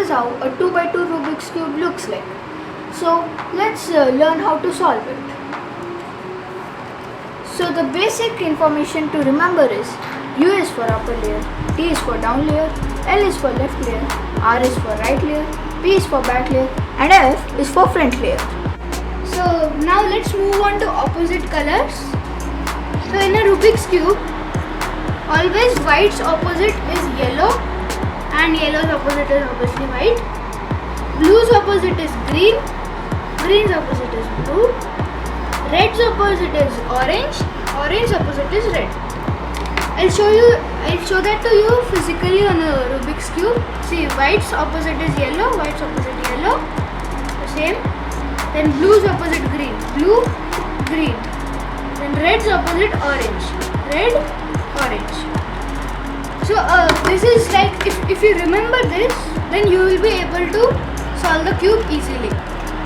is how a 2 by 2 Rubik's Cube looks like. So let's learn how to solve it. So the basic information to remember is U is for upper layer, T is for down layer, L is for left layer, R is for right layer, P is for back layer, and F is for front layer. So now let's move on to opposite colors. So in a Rubik's Cube, always white's opposite is yellow and yellow's opposite is obviously white. Blue's opposite is green, green's opposite is blue, red's opposite is orange, orange's opposite is red. I'll show that to you physically on a Rubik's Cube. See, white's opposite is yellow, white's opposite yellow, the same. Then blue's opposite green, blue, green. Then red's opposite orange, red, orange. So this is like, if you remember this, then you will be able to solve the cube easily.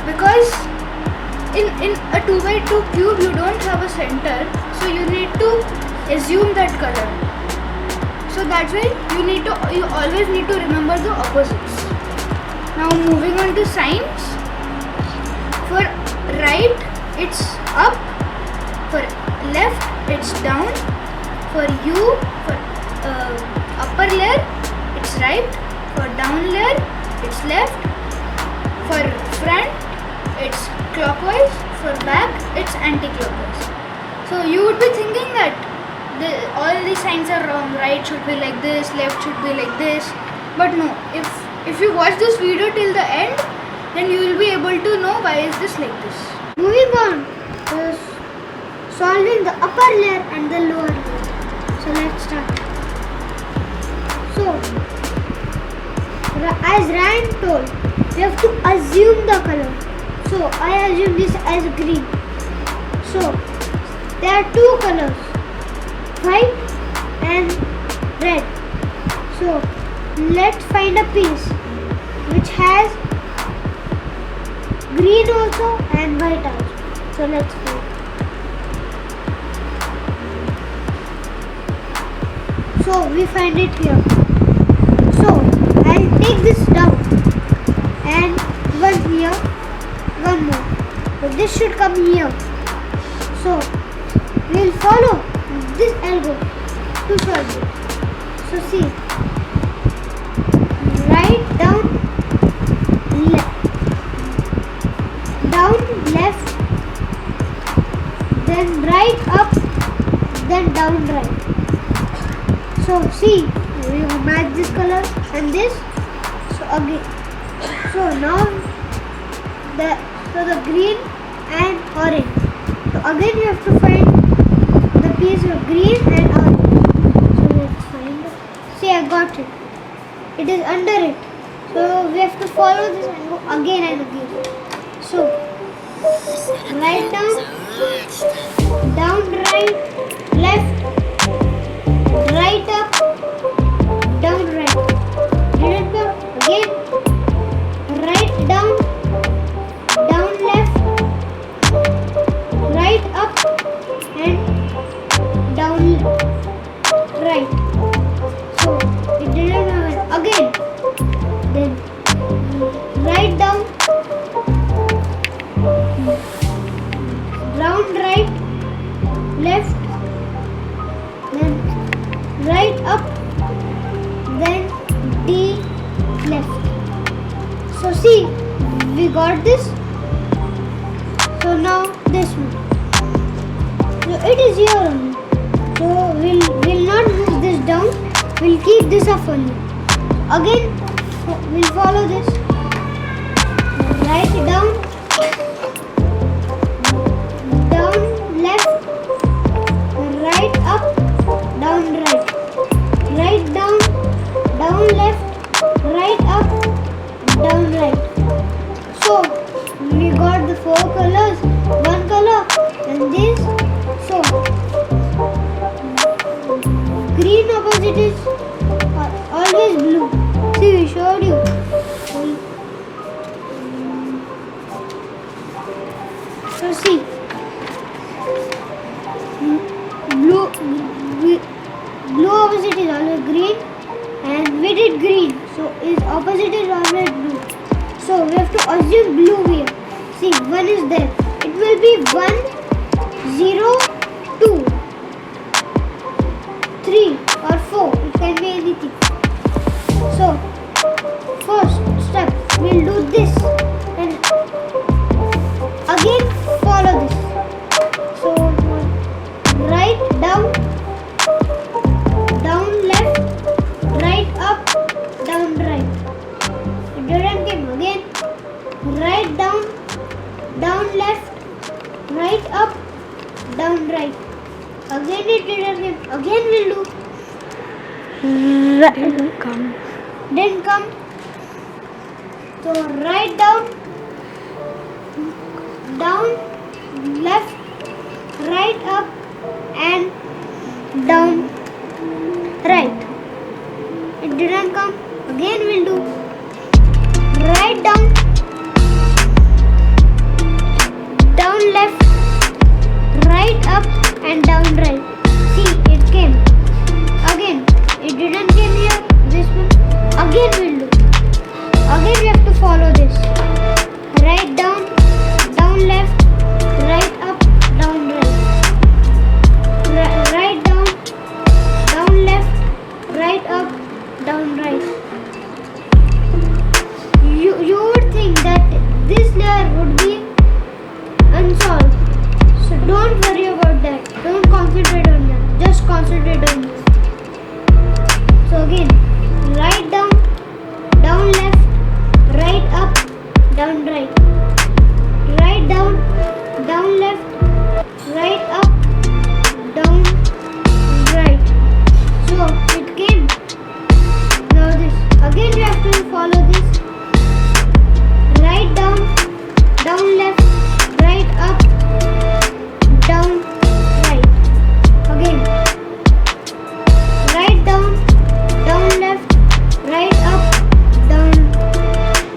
Because in a 2 by 2 cube you don't have a center, so you need to assume that color. So that's why you always need to remember the opposites. Now moving on to signs. For right it's up, for left it's down, for U for upper layer it's right, for down layer it's left, for front it's clockwise, for back it's anti-clockwise. So you would be thinking that all these signs are wrong, right should be like this, left should be like this, but no, if you watch this video till the end, then you will be able to know why is this like this. Moving on to solving the upper layer and the lower layer. So let's start. So as Ryan told, we have to assume the color. So I assume this as green. So there are two colors, white and red. So let's find a piece which has green also and white also. So let's find. So we find it here. So I'll take this down and one here, one more. So this should come here. So we'll follow this elbow to solve it. So see, right, down, left, down, left, then right, up, then down, right. So see, we match this color and this. So again, so now the green and orange. So again we have to find the piece of green and orange. So let's find it. See, I got it. It is under it. So we have to follow this and go again and again. So right down, down right, left, right up, down right. Remember again, right down, down left, right up and down right. So it didn't happen again. Then right down, round right, left, then right up, then D left. So see, we got this. So now this one. So it is here only. So we'll not move this down. We'll keep this up only. Again, we'll follow this. Right down, down left, right up, down right, right down, down left, right up, down right. So we got the four colors, one color and this. So green opposite is always blue. See, we showed you. So see, blue opposite is always green, and we did green. So is opposite is always blue. So we have to assume blue here. See, 1 is there. It will be 1, 0, 2, 3 or 4. It can be anything. So first step, we'll do this and again follow this. So right, down, down, left, right, up, down, right. It didn't come again. Right, down, down, left, right, up, down, right. Again it didn't come. Again we'll do. Didn't come. So right, down, down, left, right, up, and down, right. It didn't come. Again we'll do. Right, down, down, left, right, up, and down, right. See, it came. Again, it didn't came here. This one. Again we'll do. Again we have to follow this. Right, down, down, left, right, up, down, right. Right, down, down, left, right, up, down, right. You would think that this layer would be unsolved. So don't worry about that. Don't concentrate on that. Just concentrate on this. So again, right, down, down, left, right, up, down, right. Right, down, down, left, right, up, down, right. So it came. Now this. Again we have to follow this. Right, down, down, left, right, up, down, right. Again. Right, down, down, left, right, up, down,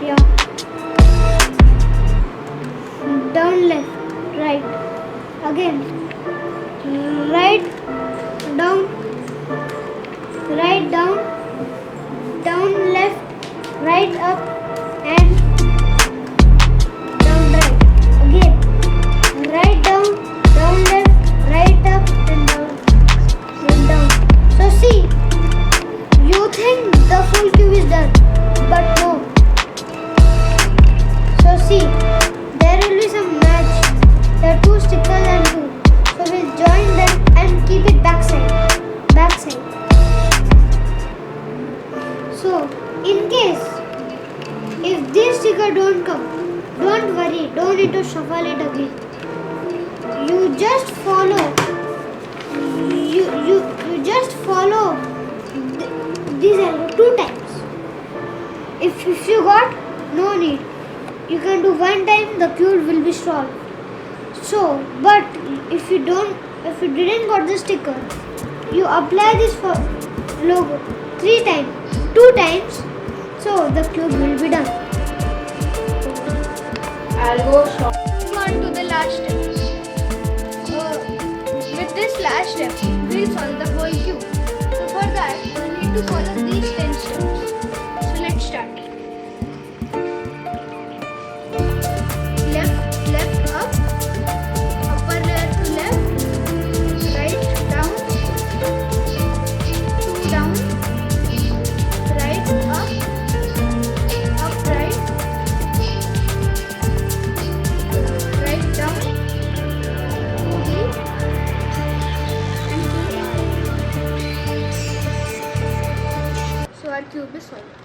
yeah. Down, left, right. Again. Right, down, down, left, right, up, and down, right. Again. Right, down, left, right, up, and down, and down. So see, you think the full cube is done, but no. So see, there will be some match. There are 2 stickers and 2. So we'll join them and keep it backside. So in case if this sticker don't come, don't worry. Don't need to shuffle it again. You just follow. You just follow this arrow 2 times. If you got, no need. You can do 1 time, the cube will be solved. So, but if you didn't got the sticker, you apply this for logo 3 times, 2 times, so the cube will be done. I'll go short. Move on to the last step. With this last step, we'll solve the whole cube. So for that, we need to follow these 10 steps. So let's start. Left up, upper layer to left, right down, 2 down, right up, right, right down, 2 deep, and 2 up. So our cube is solved.